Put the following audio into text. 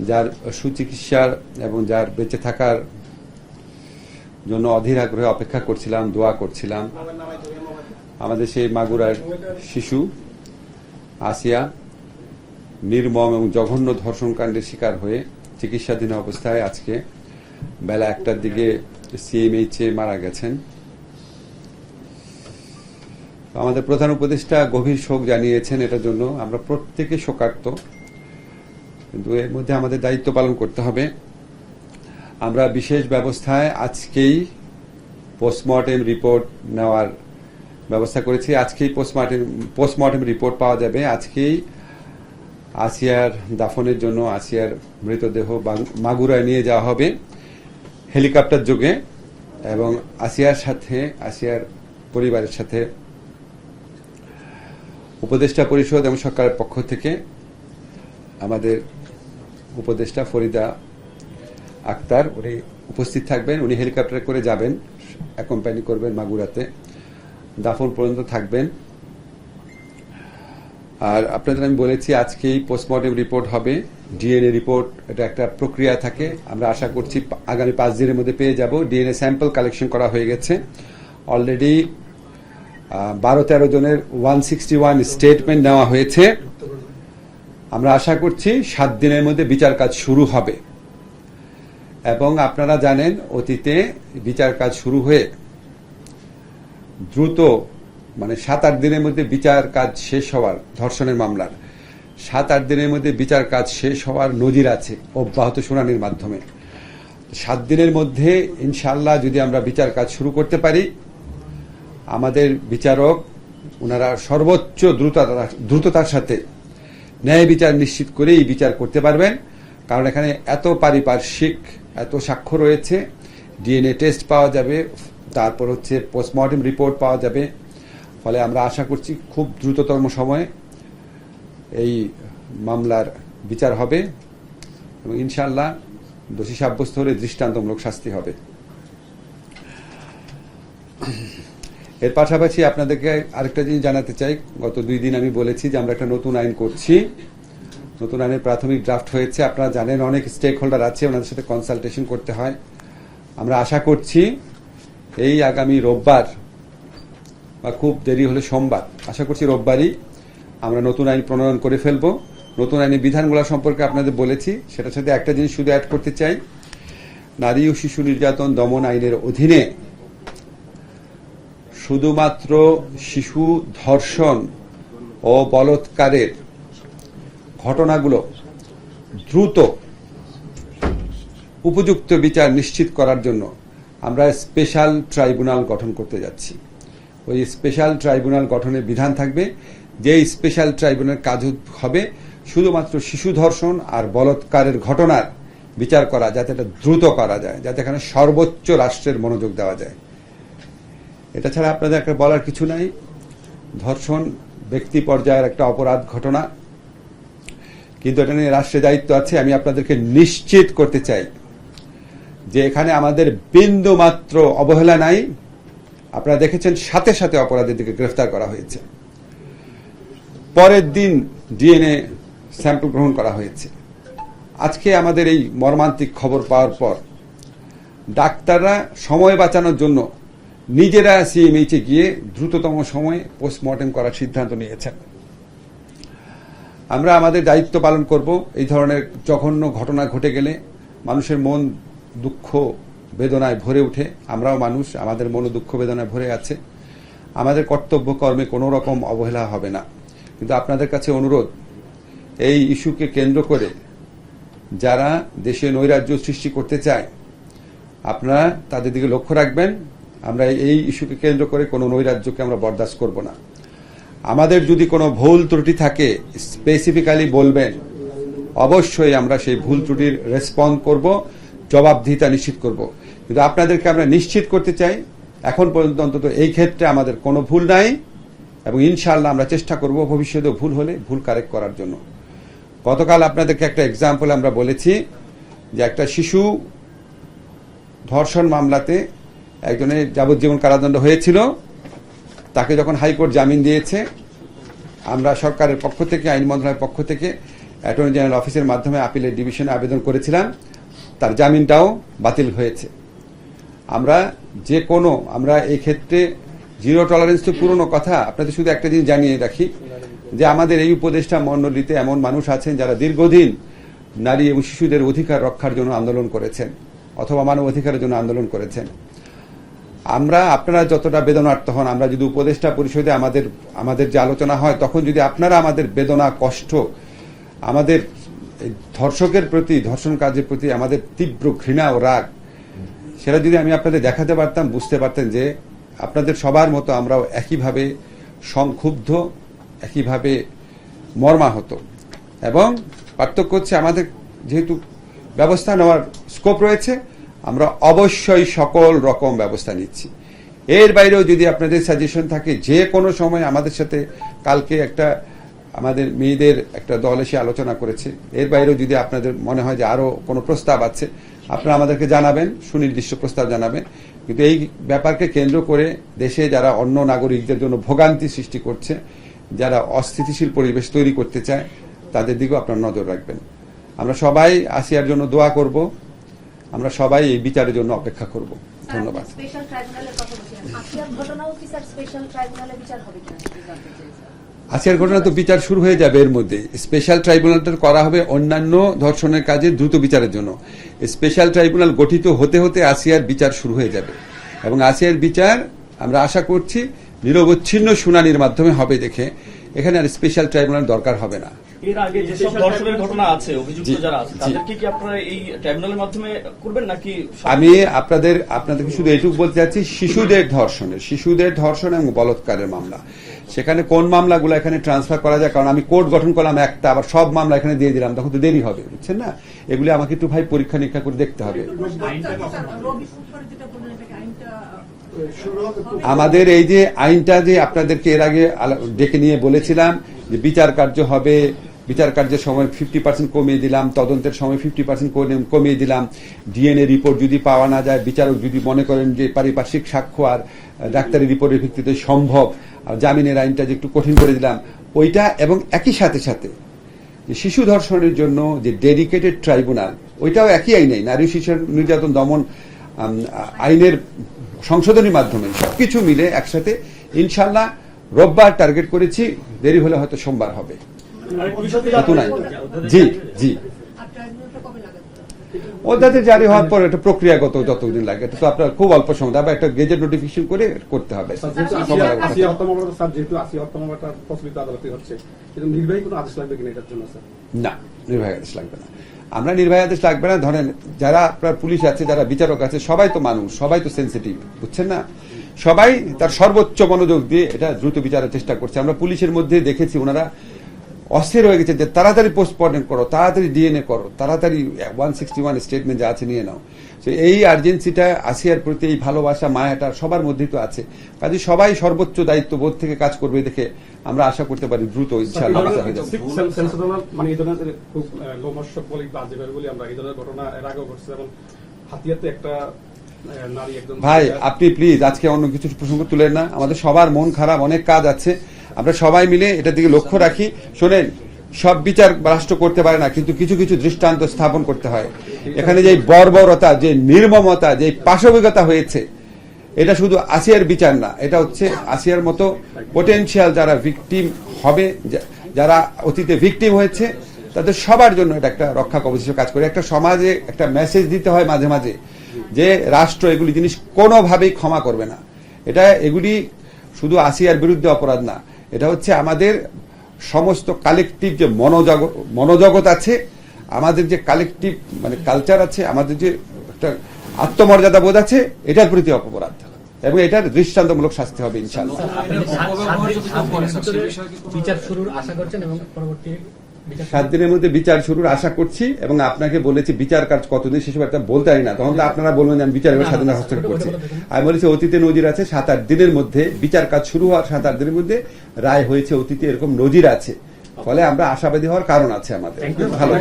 যার সুচিকিৎসার এবং যার বেঁচে থাকার জন্য অধীর আগ্রহে অপেক্ষা করছিলাম, দোয়া করছিলাম। আমাদের সেই মাগুরার শিশু আসিয়া নির্মম এবং জঘন্য ধর্ষণকাণ্ডের শিকার হয়ে চিকিৎসাধীন অবস্থায় আজকে বেলা 1টার দিকে সিএমএইচে মারা গেছেন। আমাদের প্রধান উপদেষ্টা গভীর শোক জানিয়েছেন, এটার জন্য আমরা প্রত্যেকে শোকার্ত, কিন্তু এর মধ্যে আমাদের দায়িত্ব পালন করতে হবে। আমরা বিশেষ ব্যবস্থায় আজকেই পোস্টমর্টেম রিপোর্ট নেওয়ার ব্যবস্থা করেছি। আজকেই পোস্টমর্টেম রিপোর্ট পাওয়া যাবে। আজকেই আসিয়ার দাফনের জন্য আসিয়ার মৃতদেহ মাগুরায় নিয়ে যাওয়া হবে হেলিকপ্টার যোগে, এবং আসিয়ার পরিবারের সাথে উপদেষ্টা পরিষদ এবং সরকারের পক্ষ থেকে আমাদের উপদেষ্টা ফরিদা আক্তার উনি উপস্থিত থাকবেন। উনি হেলিকপ্টারে করে যাবেন, অ্যাকম্পানি করবেন মাগুরাতে, দাফন পর্যন্ত থাকবেন। আর আপনাদের আমি বলেছি আজকেই পোস্টমর্টেম রিপোর্ট হবে, ডিএনএ রিপোর্ট, এটা একটা প্রক্রিয়া থাকে। আমরা আশা করছি আগামী 5 দিনের মধ্যে পেয়ে যাব। ডিএনএ স্যাম্পল কালেকশন করা হয়ে গেছে অলরেডি। 12-13 জনের 161 স্টেটমেন্ট নেওয়া হয়েছে। আমরা আশা করছি 7 দিনের মধ্যে বিচার কাজ শুরু হবে। এবং আপনারা জানেন অতীতে বিচার কাজ শুরু হয়ে দ্রুত 7-8 দিনের মধ্যে বিচার কাজ শেষ হওয়ার, ধর্ষণের মামলার 7-8 দিনের মধ্যে বিচার কাজ শেষ হওয়ার নজির আছে অব্যাহত শুনানির মাধ্যমে। 7 দিনের মধ্যে ইনশাআল্লাহ যদি আমরা বিচার কাজ শুরু করতে পারি, আমাদের বিচারক ওনারা সর্বোচ্চ দ্রুততার সাথে ন্যায় বিচার নিশ্চিত করেই বিচার করতে পারবেন। কারণ এখানে এত পারিপার্শ্বিক, এত সাক্ষ্য রয়েছে, ডিএনএ টেস্ট পাওয়া যাবে, তারপর পোস্টমর্টেম রিপোর্ট পাওয়া যাবে। ফলে আমরা আশা করছি খুব দ্রুততম সময়ে এই মামলার বিচার হবে এবং ইনশাআল্লাহ দোষী সাব্যস্ত হলে দৃষ্টান্তমূলক শাস্তি হবে। এর পাশাপাশি আপনাদেরকে আরেকটা জিনিস জানাতে চাই। গত 2 দিন আমি বলেছি যে আমরা একটা নতুন আইন করছি। নতুন আইনের প্রাথমিক ড্রাফট হয়েছে। আপনারা জানেন অনেক স্টেক হোল্ডার আছে, ওনাদের সাথে কনসালটেশন করতে হয়। আমরা আশা করছি এই আগামী রোববার বা খুব দেরি হলে সোমবার, আশা করছি রোববারই আমরা নতুন আইন প্রণয়ন করে ফেলব। নতুন আইনের বিধানগুলো সম্পর্কে আপনাদের বলেছি। সেটার সাথে একটা জিনিস শুধু অ্যাড করতে চাই, নারী ও শিশু নির্যাতন দমন আইনের অধীনে শুধুমাত্র শিশু ধর্ষণ ও বলাৎকারের ঘটনাগুলো দ্রুত উপযুক্ত বিচার নিশ্চিত করার জন্য আমরা স্পেশাল ট্রাইব্যুনাল গঠন করতে যাচ্ছি। ওই স্পেশাল ট্রাইব্যুনাল গঠনের বিধান থাকবে, যে স্পেশাল ট্রাইব্যুনাল কাজ হবে শুধুমাত্র শিশু ধর্ষণ আর বলাৎকারের ঘটনার বিচার করা, যাতে এটা দ্রুত করা যায়, যাতে এখানে সর্বোচ্চ রাষ্ট্রের মনোযোগ দেওয়া যায়। এটা ছাড়া আপনাদের একটা বলার কিছু নাই। ধর্ষণ ব্যক্তি পর্যায়ের একটা অপরাধ ঘটনা, কিন্তু এটা নিয়ে রাষ্ট্রের দায়িত্ব আছে। আমি আপনাদেরকে নিশ্চিত করতে চাই যে এখানে আমাদের বিন্দু মাত্র অবহেলা নাই। আপনারা দেখেছেন সাথে সাথে অপরাধীদেরকে গ্রেফতার করা হয়েছে, পরের দিন ডিএনএ স্যাম্পল গ্রহণ করা হয়েছে। আজকে আমাদের এই মর্মান্তিক খবর পাওয়ার পর ডাক্তাররা সময় বাঁচানোর জন্য নিজেরা সিএমএইচে গিয়ে দ্রুততম সময়ে পোস্টমর্টেম করার সিদ্ধান্ত নিয়েছেন। আমরা আমাদের দায়িত্ব পালন করব। এই ধরনের জঘন্য ঘটনা ঘটে গেলে মানুষের মন দুঃখ বেদনায় ভরে ওঠে। আমরাও মানুষ, আমাদের মন দুঃখ বেদনায় ভরে আছে। আমাদের কর্তব্য কর্মে কোনো রকম অবহেলা হবে না। কিন্তু আপনাদের কাছে অনুরোধ, এই ইস্যুকে কেন্দ্র করে যারা দেশে নৈরাজ্য সৃষ্টি করতে চায়, আপনারা তাদের দিকে লক্ষ্য রাখবেন। আমরা এই ইস্যুকে কেন্দ্র করে কোনো নৈরাজ্যকে আমরা বরদাস্ত করব না। আমাদের যদি কোনো ভুল ত্রুটি থাকে স্পেসিফিক্যালি বলবেন, অবশ্যই আমরা সেই ভুল ত্রুটির রেসপন্ড করব, জবাবদিহিতা নিশ্চিত করব। কিন্তু আপনাদেরকে আমরা নিশ্চিত করতে চাই এখন পর্যন্ত অন্তত এই ক্ষেত্রে আমাদের কোনো ভুল নাই, এবং ইনশাআল্লাহ আমরা চেষ্টা করব ভবিষ্যতে ভুল হলে ভুল কারেক্ট করার জন্য। গতকাল আপনাদেরকে একটা এক্সাম্পল আমরা বলেছি যে একটা শিশু ধর্ষণ মামলাতে একজনের যাবজ্জীবন কারাদণ্ড হয়েছিল, তাকে যখন হাইকোর্ট জামিন দিয়েছে, আমরা সরকারের পক্ষ থেকে, আইন মন্ত্রণালয়ের পক্ষ থেকে অ্যাটর্নি জেনারেল অফিসের মাধ্যমে আপিলের ডিভিশনে আবেদন করেছিলাম, তার জামিনটাও বাতিল হয়েছে। আমরা এই ক্ষেত্রে জিরো টলারেন্স তো পুরনো কথা, আপনাদের শুধু একটা জিনিস জানিয়ে রাখি যে আমাদের এই উপদেষ্টা মণ্ডলীতে এমন মানুষ আছেন যারা দীর্ঘদিন নারী এবং শিশুদের অধিকার রক্ষার জন্য আন্দোলন করেছেন অথবা মানব অধিকারের জন্য আন্দোলন করেছেন। আপনারা যতটা বেদনার্ত হন, আমরা যদি উপদেষ্টা পরিষদে আমাদের যে আলোচনা হয়, তখন যদি আপনারা আমাদের বেদনা, কষ্ট, আমাদের ধর্ষকের প্রতি, ধর্ষণ কাজের প্রতি আমাদের তীব্র ঘৃণা ও রাগ, সেটা যদি আমি আপনাদের দেখাতে পারতাম, বুঝতে পারতেন যে আপনাদের সবার মতো আমরাও একইভাবে সংক্ষুব্ধ, একইভাবে মর্মাহত। এবং পার্থক্য হচ্ছে আমাদের যেহেতু ব্যবস্থা নেওয়ার স্কোপ রয়েছে, আমরা অবশ্যই সকল রকম ব্যবস্থা নিচ্ছি। এর বাইরেও যদি আপনাদের সাজেশন থাকে, যে কোনো সময় আমাদের সাথে, কালকে আমাদের মেয়েদের একটা দল এসে আলোচনা করেছে, এর বাইরেও যদি আপনাদের মনে হয় যে আরো কোনো প্রস্তাব আছে, আপনারা আমাদেরকে জানাবেন, সুনির্দিষ্ট প্রস্তাব জানাবেন। কিন্তু এই ব্যাপারকে কেন্দ্র করে দেশে যারা অন্য নাগরিকদের জন্য ভোগান্তি সৃষ্টি করছে, যারা অস্থিতিশীল পরিবেশ তৈরি করতে চায়, তাদের দিকেও আপনারা নজর রাখবেন। আমরা সবাই আসিয়ার জন্য দোয়া করব, আমরা সবাই এই বিচারের জন্য অপেক্ষা করব। ধন্যবাদ। আসিয়ার ঘটনা তো বিচার শুরু হয়ে যাবে এর মধ্যে। স্পেশাল ট্রাইব্যুনালটা করা হবে অন্যান্য ধর্ষণের কাজে দ্রুত বিচারের জন্য। স্পেশাল ট্রাইব্যুনাল গঠিত হতে হতে আসিয়ার বিচার শুরু হয়ে যাবে এবং আসিয়ার বিচার আমরা আশা করছি নিরবচ্ছিন্ন শুনানির মাধ্যমে হবে দেখে এখানে আর স্পেশাল ট্রাইব্যুনাল দরকার হবে না। এর আগে যেসব ধর্ষণের ঘটনা আছে, অভিযুক্ত যারা আছে, তাদেরকে কি আপনারা এই ট্রাইব্যুনালের মাধ্যমে করবেন নাকি? আমি আপনাদেরকে শুধু এইটুকু বলতে চাচ্ছি, শিশুদের ধর্ষণ এবং বলাৎকারের মামলা, সেখানে কোন মামলাগুলো এখানে ট্রান্সফার করা যায়, কারণ আমি কোর্ট গঠন করলাম একটা, আবার সব মামলা এখানে দিয়ে দিলাম, তখন তো দেরি হবে, বুঝছেন না? এগুলি আমাকে একটু ভাই পরীক্ষা নিরীক্ষা করে দেখতে হবে। আমাদের এই যে আইনটা যে আপনাদেরকে এর আগে ডেকে নিয়ে বলেছিলাম যে বিচার কার্য হবে, বিচার কার্যের সময় 50% কমিয়ে দিলাম, তদন্তের সময় 50% কমিয়ে দিলাম, ডিএনএ রিপোর্ট যদি পাওয়া না যায়, বিচারক যদি মনে করেন যে পারিপার্শ্বিক সাক্ষ্য আর ডাক্তারি রিপোর্টের ভিত্তিতে সম্ভব, জামিনের আইনটা যে একটু কঠিন করে দিলাম ওইটা। এবং একই সাথে যে শিশু ধর্ষণের জন্য যে ডেডিকেটেড ট্রাইব্যুনাল, ওইটাও একই আইনেই, নারী শিশু নির্যাতন দমন আইনের সংশোধনীর মাধ্যমে সবকিছু মিলে একসাথে ইনশাল্লাহ রোববার টার্গেট করেছি, দেরি হলে হয়তো সোমবার হবে। জি ওদের জারি হওয়ার পর একটা প্রক্রিয়াগত যতদিন লাগে, এটা তো আপনার খুব অল্প সময়, আবার একটা গেজেট নোটিফিকেশন করে করতে হবে। না, নির্বাহী আদেশ লাগবে না। আমরা নির্বাহী আদেশ লাগবে না। ধরেন যারা আপনার পুলিশ আছে, যারা বিচারক আছে, সবাই তো মানুষ, সবাই তো সেন্সিটিভ, বুঝছেন না? সবাই তার সর্বোচ্চ মনোযোগ দিয়ে এটা দ্রুত বিচারের চেষ্টা করছে। আমরা পুলিশের মধ্যে দেখেছি ওনারা অস্থির হয়ে গেছে যে তাড়াতাড়ি পোস্টমর্টেম করো, তাড়াতাড়ি ডিএনএ করো, তাড়াতাড়ি 161 স্টেটমেন্ট যা আছে নিয়ে নাও। এই আর্জেন্সিটা, আসিয়ার প্রতি এই ভালোবাসা, মায়াটা সবার মধ্যেই তো আছে। কাজে সবাই সর্বোচ্চ দায়িত্ববোধ থেকে কাজ করবে দেখে আমরা আশা করতে পারি দ্রুত ইনশাআল্লাহ হয়ে যাবে। মানে এই ধরনের খুব লোমহর্ষক বলি বলি আমরা এই ধরনের ঘটনা এর আগেও ঘটছে এবং হাতিয়াতে একটা ভাই আপনি প্লিজ আজকে অন্য কিছু প্রসঙ্গ তুলেন না, আমাদের সবার মন খারাপ, অনেক কাজ আছে, আমরা সবাই মিলে এটার দিকে লক্ষ্য রাখি। শোনেন, সব বিচার রাষ্ট্র করতে পারে না, কিন্তু কিছু কিছু দৃষ্টান্ত স্থাপন করতে হয়। এখানে যে বর্বরতা, যে নির্মমতা, যে পাশবিকতা হয়েছে, এটা শুধু আসিয়ার বিচার না, এটা হচ্ছে আসিয়ার মতো পোটেনশিয়াল যারা ভিকটিম হবে, যারা অতীতে ভিকটিম হয়েছে, তাদের সবার জন্য এটা একটা রক্ষা কবচ হিসেবে কাজ করে। একটা সমাজে একটা মেসেজ দিতে হয় মাঝে মাঝে যে রাষ্ট্র এগুলি জিনিস কোনোভাবেই ক্ষমা করবে না। এগুলি শুধু আসিয়ার বিরুদ্ধে অপরাধ না, এটা হচ্ছে আমাদের সমস্ত কালেকটিভ যে মনোজগৎ আছে, আমাদের যে কালেকটিভ মানে কালচার আছে, আমাদের যে একটা আত্মমর্যাদা বোধ আছে, এটার প্রতি অপরাধ এবং এটার দৃষ্টান্তমূলক শাস্তি হবে ইনশাআল্লাহ। বিচার শুরুর আশা করছেন এবং পরবর্তী 7 দিনের মধ্যে বিচার শুরুর আশা করছি এবং আপনাকে বলেছি বিচার কাজ কতদিন সেসব একটা বলতে পারি না, তখন তো আপনারা বলবেন আমি বিচার স্বাধীনতা হস্তক্ষেপ করছি। আমি বলেছি অতীতে নজির আছে, 7-8 দিনের মধ্যে বিচার কাজ শুরু হওয়ার 7-8 দিনের মধ্যে রায় হয়েছে, অতীতে এরকম নজির আছে, ফলে আমরা আশাবাদী হওয়ার কারণ আছে আমাদের। ভালো।